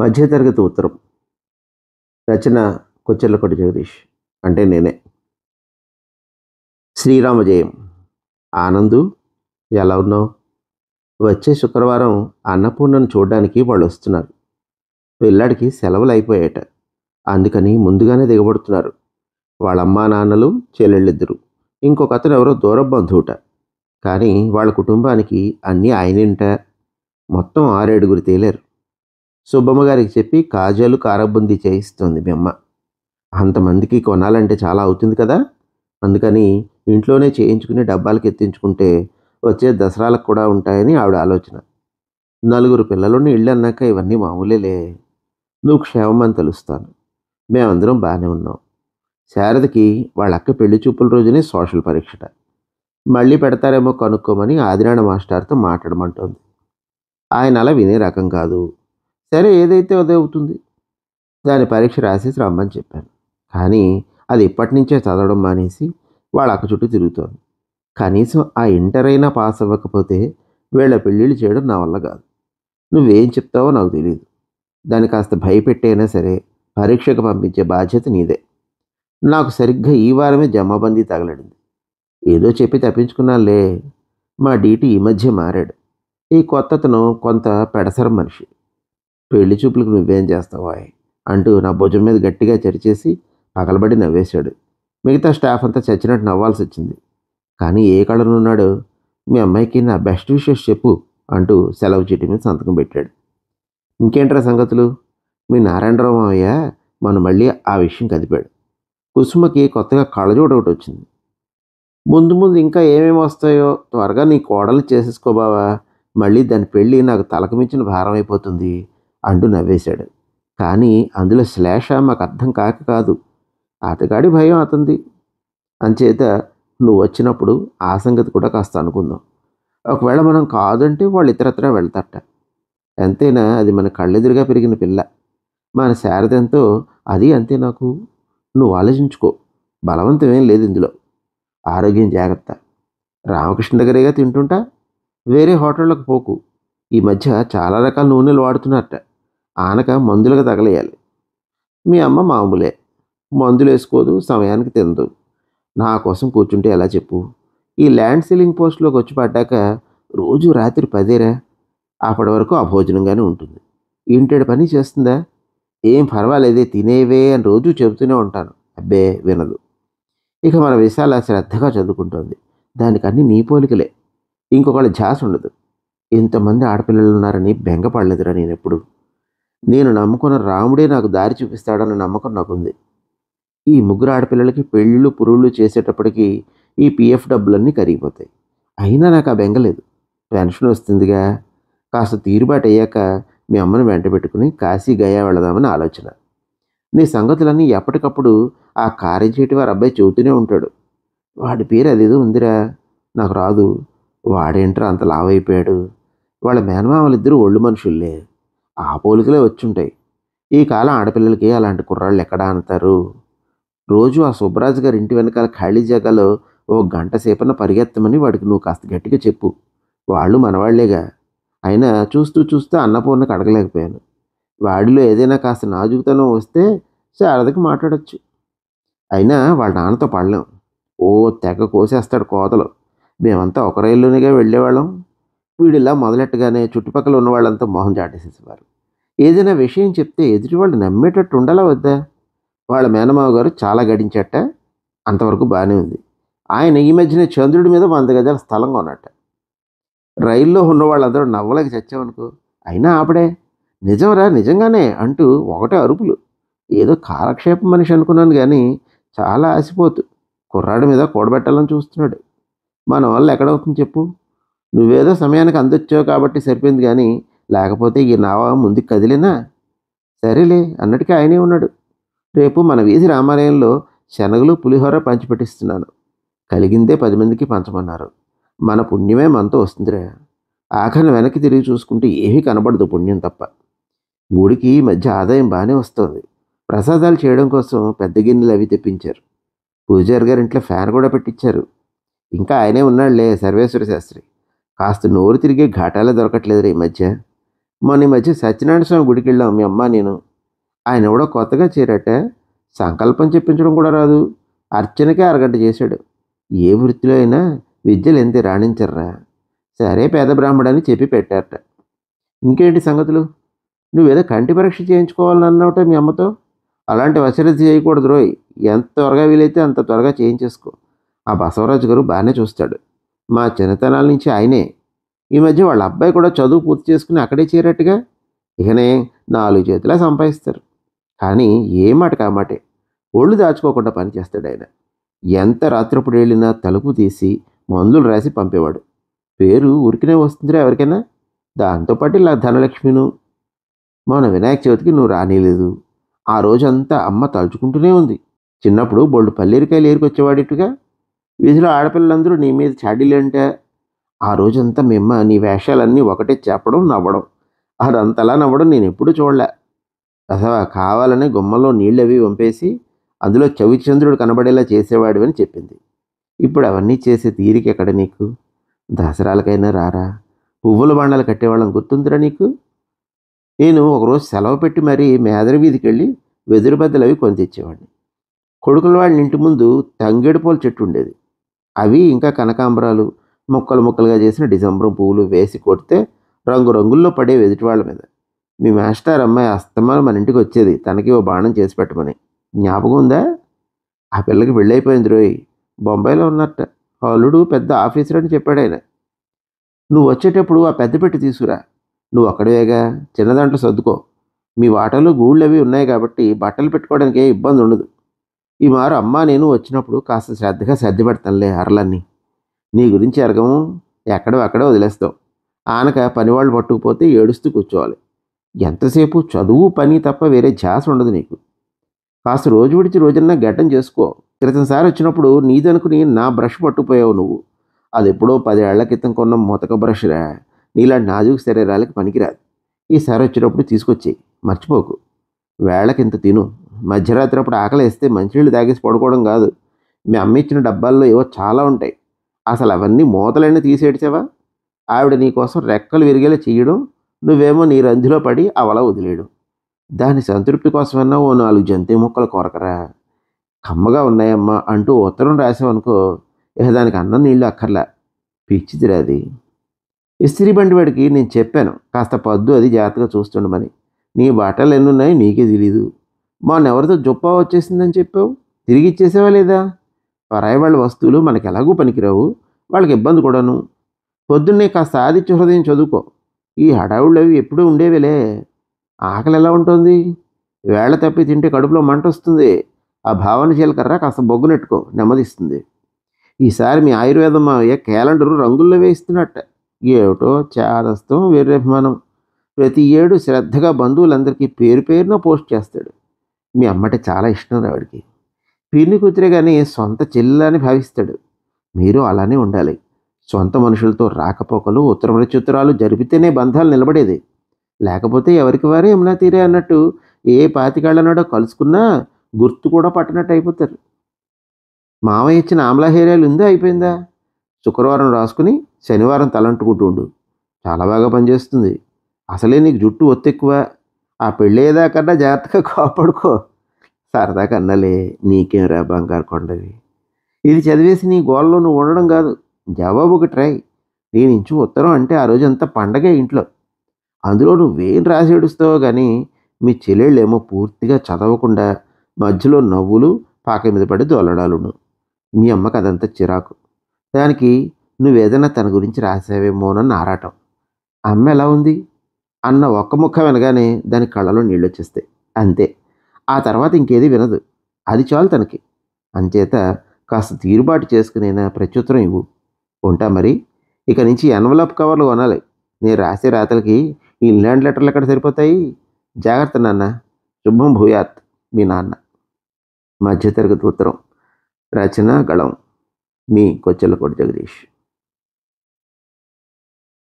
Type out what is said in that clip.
మధ్యతరగతి ఉత్తరం. రచన కొచ్చెర్లకొండ జగదీష్. అంటే నేనే. శ్రీరామ జయం. ఆనందు, ఎలా ఉన్నావు? వచ్చే శుక్రవారం అన్నపూర్ణను చూడడానికి వాళ్ళు వస్తున్నారు. పిల్లాడికి సెలవులు అయిపోయాట. అందుకని ముందుగానే దిగబడుతున్నారు. వాళ్ళ అమ్మా నాన్నలు, చెల్లెళ్ళిద్దరు, ఇంకొక అతను ఎవరో దూర బంధువుట. కానీ వాళ్ళ కుటుంబానికి అన్నీ ఆయనేంట. మొత్తం 6-7 తేలారు. సుబ్బమ్మ గారికి చెప్పి కాజాలు కారబుందీ చేయిస్తోంది మీ అమ్మ. అంతమందికి కొనాలంటే చాలా అవుతుంది కదా. అందుకని ఇంట్లోనే చేయించుకుని డబ్బాలకు ఎత్తించుకుంటే వచ్చే దసరాలకు కూడా ఉంటాయని ఆవిడ ఆలోచన. 4 పిల్లలున్న ఇళ్ళు అన్నాక ఇవన్నీ మామూలేలే. నువ్వు క్షేమమని తెలుస్తాను. మేమందరం బాగానే ఉన్నాం. శారదకి వాళ్ళ అక్క పెళ్లి చూపుల రోజునే సోషల్ పరీక్షట. మళ్ళీ పెడతారేమో కనుక్కోమని ఆదినారాయణ మాస్టర్తో మాట్లాడమంటోంది. ఆయన అలా వినే రకం కాదు. సరే, ఏదైతే అదే అవుతుంది. దాని పరీక్ష రాసేసి రమ్మని చెప్పాను. కానీ అది ఇప్పటి నుంచే చదవడం మానేసి వాళ్ళ అక్క చుట్టూ తిరుగుతోంది. కనీసం ఆ ఇంటర్ అయినా పాస్ అవ్వకపోతే వీళ్ళ పెళ్ళిళ్ళు చేయడం నా వల్ల కాదు. నువ్వేం చెప్తావో నాకు తెలియదు. దాన్ని కాస్త భయపెట్టైనా సరే పరీక్షకు పంపించే బాధ్యత నీదే. నాకు సరిగ్గా ఈ వారమే జమాబందీ తగలడింది. ఏదో చెప్పి తప్పించుకున్నాలే. మా డీటీ ఈ మధ్య మారాడు. ఈ కొత్తతను కొంత పెడసరం మనిషి. పెళ్లి చూపులకు నువ్వేం చేస్తావా అంటూ నా భుజం మీద గట్టిగా చరిచేసి పగలబడి నవ్వేశాడు. మిగతా స్టాఫ్ అంతా చచ్చినట్టు నవ్వాల్సి వచ్చింది. కానీ ఏ కళనున్నాడు. మీ అమ్మాయికి నా బెస్ట్ విషెస్ చెప్పు అంటూ సెలవు చీటి మీద సంతకం పెట్టాడు. ఇంకేంట్రా సంగతులు? మీ నారాయణరావు మావయ్య మనం మళ్ళీ ఆ విషయం కదిపాడు. కుసుమకి కొత్తగా కళ్ళజోడు ఒకటి వచ్చింది. ముందు ముందు ఇంకా ఏమేమి వస్తాయో త్వరగా నీ కోడలు చేసేసుకోబావా. మళ్ళీ దాని పెళ్ళి నాకు తలకు మించిన భారం అయిపోతుంది అంటూ నవ్వేశాడు. కానీ అందులో శ్లేష మాకు అర్థం కాక కాదు. అతగాడి భయం అతంది. అంచేత నువ్వు వచ్చినప్పుడు ఆ సంగతి కూడా కాస్త అనుకుందాం. ఒకవేళ మనం కాదంటే వాళ్ళు ఇతరత్రా వెళ్తారట. ఎంతైనా అది మన కళ్ళెదురుగా పెరిగిన పిల్ల. మన శారదంతో అది అంతే. నాకు నువ్వు ఆలోచించుకో. బలవంతమేం లేదు ఇందులో. ఆరోగ్యం జాగ్రత్త. రామకృష్ణ దగ్గరేగా తింటుంటా. వేరే హోటళ్ళకు పోకు. ఈ మధ్య చాలా రకాల నూనెలు వాడుతున్నారట. ఆనక మందులుగా తగలేయాలి. మీ అమ్మ మామూలే. మందులు వేసుకోదు, సమయానికి తినదు. నా కోసం కూర్చుంటే ఎలా చెప్పు. ఈ ల్యాండ్ సీలింగ్ పోస్ట్లోకి వచ్చి పడ్డాక రోజు రాత్రి 10రా. అప్పటి వరకు అభోజనంగానే ఉంటుంది. ఇంటేడు పని చేస్తుందా? ఏం పర్వాలేదే, తినేవే అని రోజు చెబుతూనే ఉంటాను. అబ్బే, వినదు. ఇక మన విశాల శ్రద్ధగా చదువుకుంటోంది. దానికన్నీ నీ పోలికలే. ఇంకొకళ్ళ ఝాస ఉండదు. ఇంతమంది ఆడపిల్లలు ఉన్నారని బెంగపడలేదురా నేనెప్పుడు. నేను నమ్ముకున్న రాముడే నాకు దారి చూపిస్తాడన్న నమ్మకం నాకుంది. ఈ 3 ఆడపిల్లలకి పెళ్ళిళ్ళు పురుళ్ళు చేసేటప్పటికి ఈ పిఎఫ్ డబ్బులన్నీ కరిగిపోతాయి. అయినా నాకు ఆ బెంగలేదు. పెన్షన్ వస్తుందిగా. కాస్త తీరుబాటు అయ్యాక మీ అమ్మని వెంట పెట్టుకుని కాశీ గయా వెళదామని ఆలోచన. నీ సంగతులన్నీ ఎప్పటికప్పుడు ఆ కారించేటి వారి అబ్బాయి చెబుతూనే ఉంటాడు. వాడి పేరు అదేదో ఉందిరా, నాకు రాదు. వాడేంట్రా అంత లావైపోయాడు. వాళ్ళ మేనమామలిద్దరూ ఒళ్ళు మనుషుల్లే. ఆ పోలికలే వచ్చుంటాయి. ఈ కాలం ఆడపిల్లలకి అలాంటి కుర్రాళ్ళు ఎక్కడా అంటారు. రోజు ఆ సుబ్బరాజు గారి ఇంటి వెనకాల ఖాళీ జాగాలో ఓ గంట సేపన్న పరిగెత్తమని వాడికి నువ్వు కాస్త గట్టిగా చెప్పు. వాళ్ళు మనవాళ్లేగా. అయినా చూస్తూ చూస్తూ అన్నపూర్ణకు అడగలేకపోయాను. వాడిలో ఏదైనా కాస్త నాజుకుతనం వస్తే శారదకి మాట్లాడొచ్చు. అయినా వాళ్ళ నాన్నతో పడలేం. ఓ తెగ కోసేస్తాడు కోతలు. మేమంతా ఒక రైల్లోనేగా వెళ్ళేవాళ్ళం. వీడిలా మొదలెట్టగానే చుట్టుపక్కల ఉన్న వాళ్ళంతా మొహం చాటేసేసేవారు. ఏదైనా విషయం చెప్తే ఎదుటి వాళ్ళు నమ్మేటట్టు ఉండాలా వద్దా? వాళ్ళ మేనమావ గారు చాలా గడించట. అంతవరకు బాగానే ఉంది. ఆయన ఈ మధ్యనే చంద్రుడి మీద 100 గజాల స్థలం కొన్నట్ట. రైల్లో ఉన్న వాళ్ళందరూ నవ్వలేక చచ్చామనుకో. అయినా ఆపడే. నిజంరా, నిజంగానే అంటూ ఒకటే అరుపులు. ఏదో కాలక్షేపం మనిషి అనుకున్నాను కానీ చాలా ఆసిపోతు. కుర్రాడి మీద కూడబెట్టాలని చూస్తున్నాడు. మన వల్ల ఎక్కడవుతుంది చెప్పు. నువ్వేదో సమయానికి అందొచ్చావు కాబట్టి సరిపోయింది. కానీ లేకపోతే ఈ నావ ముందుకు కదిలేనా? సరేలే అన్నటికీ ఆయనే ఉన్నాడు. రేపు మన వీధి రామాలయంలో శనగలు పులిహోర పంచిపెట్టిస్తున్నాను. కలిగిందే 10 మందికి పంచమన్నారు. మన పుణ్యమే మనతో వస్తుందిరా. ఆఖరిని వెనక్కి తిరిగి చూసుకుంటే ఏమీ కనబడదు పుణ్యం తప్ప. గుడికి ఈ మధ్య ఆదాయం బాగానే వస్తోంది. ప్రసాదాలు చేయడం కోసం పెద్ద గిన్నెలు అవి తెప్పించారు. పూజారి గారి ఇంట్లో ఫ్యాన్ కూడా పెట్టించారు. ఇంకా ఆయనే ఉన్నాడులే, సర్వేశ్వర శాస్త్రి. కాస్త నోరు తిరిగే ఘాటాలే దొరకట్లేదురా ఈ మధ్య. మొన్న ఈ మధ్య సత్యనారాయణ స్వామి గుడికి వెళ్ళాం మీ అమ్మ నేను. ఆయన ఎవడో కొత్తగా చేరట. సంకల్పం చెప్పించడం కూడా రాదు. అర్చనకే అరగంట చేశాడు. ఏ వృత్తిలో అయినా విద్యలు ఎంతే రాణించర్రా. సరే పేద బ్రాహ్మడని చెప్పి పెట్టారట. ఇంకేంటి సంగతులు? నువ్వేదో కంటి పరీక్ష చేయించుకోవాలని అన్నావుట మీ అమ్మతో. అలాంటి అశ్రద్ధ చేయకూడదు రోయ్. ఎంత త్వరగా వీలైతే అంత త్వరగా చేయించేసుకో. ఆ బసవరాజు గారు బాగానే చూస్తాడు. మా చిన్నతనాల నుంచి ఆయనే. ఈ మధ్య వాళ్ళ అబ్బాయి కూడా చదువు పూర్తి చేసుకుని అక్కడే చేరట్టుగా. ఇకనే 4 చేతులా సంపాదిస్తారు. కానీ ఏ మాటకి ఆ మాటే. ఒళ్ళు దాచుకోకుండా పనిచేస్తాడు ఆయన. ఎంత రాత్రప్పుడు వెళ్ళినా తలుపు తీసి మందులు రాసి పంపేవాడు. పేరు ఉరికినే వస్తుందిరా ఎవరికైనా. దాంతోపాటు ఇలా ధనలక్ష్మిను. మొన్న వినాయక చవితికి నువ్వు రానిలేదు. ఆ రోజంతా అమ్మ తలుచుకుంటూనే ఉంది. చిన్నప్పుడు బోల్డు పల్లీరికాయలు ఏరుకొచ్చేవాడిట్టుగా. వీధిలో ఆడపిల్లలందరూ నీ మీద చాడీలేంటే. ఆ రోజంతా మీ అమ్మ నీ వేషాలన్నీ ఒకటే చెప్పడం నవ్వడం. అదంతలా నవ్వడం నేను ఎప్పుడూ చూడలే. అసలు కావాలనే గుమ్మంలో నీళ్ళవి వంపేసి అందులో చవిచంద్రుడు కనబడేలా చేసేవాడివని చెప్పింది. ఇప్పుడు అవన్నీ చేసే తీరిక ఎక్కడ నీకు? దసరాలకైనా రారా. పువ్వుల బాండాలు కట్టేవాళ్ళం గుర్తుందిరా నీకు? నేను ఒకరోజు సెలవు పెట్టి మరీ మేదరి వీధికి వెళ్ళి వెదురు బద్దలు అవి కొని తెచ్చేవాడిని. కొడుకుల వాళ్ళ ఇంటి ముందు తంగేడు పూల చెట్టు ఉండేది. అవి ఇంకా కనకాంబరాలు ముక్కలు ముక్కలుగా చేసిన డిసెంబర్ పువ్వులు వేసి కొడితే రంగురంగుల్లో పడేవి ఎదుటి వాళ్ళ మీద. మీ మాస్టర్ అమ్మాయి అస్తమానం మన ఇంటికి వచ్చేది తనకి ఓ బాణం చేసి పెట్టమని. జ్ఞాపకం ఉందా? ఆ పిల్లకి పెళ్ళైపోయింది రోయ్. బొంబాయిలో ఉన్నట్ట. అల్లుడు పెద్ద ఆఫీసర్ అని చెప్పాడు ఆయన. నువ్వు వచ్చేటప్పుడు ఆ పెద్ద పెట్టి తీసుకురా. నువ్వు అక్కడేగా, చిన్నదాంట్లో సర్దుకో. మీ వాటాలో గూళ్ళు అవి ఉన్నాయి కాబట్టి బట్టలు పెట్టుకోవడానికి ఏ ఇబ్బంది ఉండదు. ఈ మారు అమ్మ నేను వచ్చినప్పుడు కాస్త శ్రద్ధగా సర్ది పెడతానులే అరలన్నీ. నీ గురించి ఎరగము. ఎక్కడో అక్కడే వదిలేస్తావు. ఆనక పనివాళ్ళు పట్టుకుపోతే ఏడుస్తూ కూర్చోవాలి. ఎంతసేపు చదువు పని తప్ప వేరే ధ్యాస ఉండదు నీకు. కాస్త రోజు విడిచి రోజన్నా గడ్డం చేసుకో. క్రితంసారి వచ్చినప్పుడు నీదనుకుని నా బ్రష్ పట్టుకుపోయావు నువ్వు. అది ఎప్పుడో 10 ఏళ్ల క్రితం కొన్న మొతక బ్రష్రా. నీలాంటి నాజూకు శరీరాలకి పనికిరాదు. ఈసారి వచ్చినప్పుడు తీసుకొచ్చేయి, మర్చిపోకు. వేళకింత తిను. మధ్యరాత్రి అప్పుడు ఆకలేస్తే మంచినీళ్ళు తాగేసి పడుకోవడం కాదు. మీ అమ్మ ఇచ్చిన డబ్బాల్లో ఏవో చాలా ఉంటాయి. అసలు అవన్నీ మూతలైనా తీసేడ్చావా? ఆవిడ నీకోసం రెక్కలు విరిగేలా చెయ్యడం, నువ్వేమో నీ రంధిలో పడి అవలా వదిలేయడం. దాని సంతృప్తి కోసమన్నా ఓ 4 జంతి ముక్కలు కొరకరా. కమ్మగా ఉన్నాయమ్మా అంటూ ఉత్తరం రాసావనుకో, ఇక దానికి అన్నం నీళ్ళు అక్కర్లా. పిచ్చిదిరా అది. ఇస్త్రీ బండి వాడికి నేను చెప్పాను కాస్త పద్దు అది జాగ్రత్తగా చూస్తుండమని. నీ బట్టలు ఎన్నున్నాయో నీకే తెలీదు. మొన్నెవరితో జొప్పా వచ్చేసిందని చెప్పావు. తిరిగి ఇచ్చేసావా లేదా? పరాయి వాళ్ళ వస్తువులు మనకి ఎలాగూ పనికిరావు. వాళ్ళకి ఇబ్బంది కూడాను. పొద్దున్నే కాస్త ఆదిత్య హృదయం చదువుకో. ఈ హడావుళ్ళు అవి ఎప్పుడూ ఉండేవేలే. ఆకలి ఎలా ఉంటుంది? వేళ తప్పి తింటే కడుపులో మంట వస్తుంది. ఆ భావన జీలకర్ర కాస్త బొగ్గునెట్టుకో, నెమ్మదిస్తుంది. ఈసారి మీ ఆయుర్వేదం మావయ్య క్యాలెండరు రంగుల్లో వేయిస్తున్నట్ట. ఏమిటో చాదస్తం వీర్యభిమానం. ప్రతి ఏడు శ్రద్ధగా బంధువులందరికీ పేరు పేరున పోస్ట్ చేస్తాడు. మీ అమ్మటే చాలా ఇష్టం రావిడికి. పిన్ని కూతురే కానీ సొంత చెల్లెలని భావిస్తాడు. మీరు అలానే ఉండాలి. సొంత మనుషులతో రాకపోకలు ఉత్తర ప్రత్యుత్తరాలు జరిపితేనే బంధాలు నిలబడేది. లేకపోతే ఎవరికి వారే యమునా తీరే అన్నట్టు ఏ పాతికాళ్ళనాడో కలుసుకున్నా గుర్తు కూడా పట్టనట్టు అయిపోతారు. మామయ్య ఇచ్చిన ఆమ్లా హెయిర్ ఆయిల్ ఉందా అయిపోయిందా? శుక్రవారం రాసుకుని శనివారం తలంటుకుంటూ ఉండు. చాలా బాగా పనిచేస్తుంది. అసలే నీకు జుట్టు ఒత్తెక్కువ. ఆ పెళ్ళయ్యేదాకన్నా జాగ్రత్తగా కాపాడుకో. సరదా కన్నాలే. నీకేం రా బంగారు కొండవి. ఇది చదివేసి నీ గోలలో నువ్వు ఉండడం కాదు. జవాబుకి ట్రై. నేను ఇంచు ఉత్తరం అంటే ఆ రోజంతా పండగే ఇంట్లో. అందులో నువ్వేం రాసి ఏడుస్తావో కానీ మీ చెల్లెళ్ళేమో పూర్తిగా చదవకుండా మధ్యలో నవ్వులు పాక మీద పడి దొల్లడాలును. మీ అమ్మకి అదంతా చిరాకు. దానికి నువ్వేదైనా తన గురించి రాసావేమోనని ఆరాటం. అమ్మ ఎలా ఉంది అన్న ఒక్క ముక్క వినగానే దాని కళ్ళలో నీళ్ళు వచ్చేస్తాయి. అంతే. ఆ తర్వాత ఇంకేది వినదు. అది చాలు తనకి. అంచేత కాస్త తీరుబాటు చేసుకునేనా ప్రత్యుత్తరం ఇవ్వు. ఉంటా మరి. ఇక నుంచి ఎన్వలప్ కవర్లు కొనాలి. నేను రాసే రాతలకి ఈ ఇంగ్లాండ్ లెటర్లు ఎక్కడ సరిపోతాయి. జాగ్రత్త నాన్న. శుభం భూయాత్. మీ నాన్న. మధ్యతరగతి ఉత్తరం. రచన గళం. మీ కొచ్చెలకోటి జగదీష్.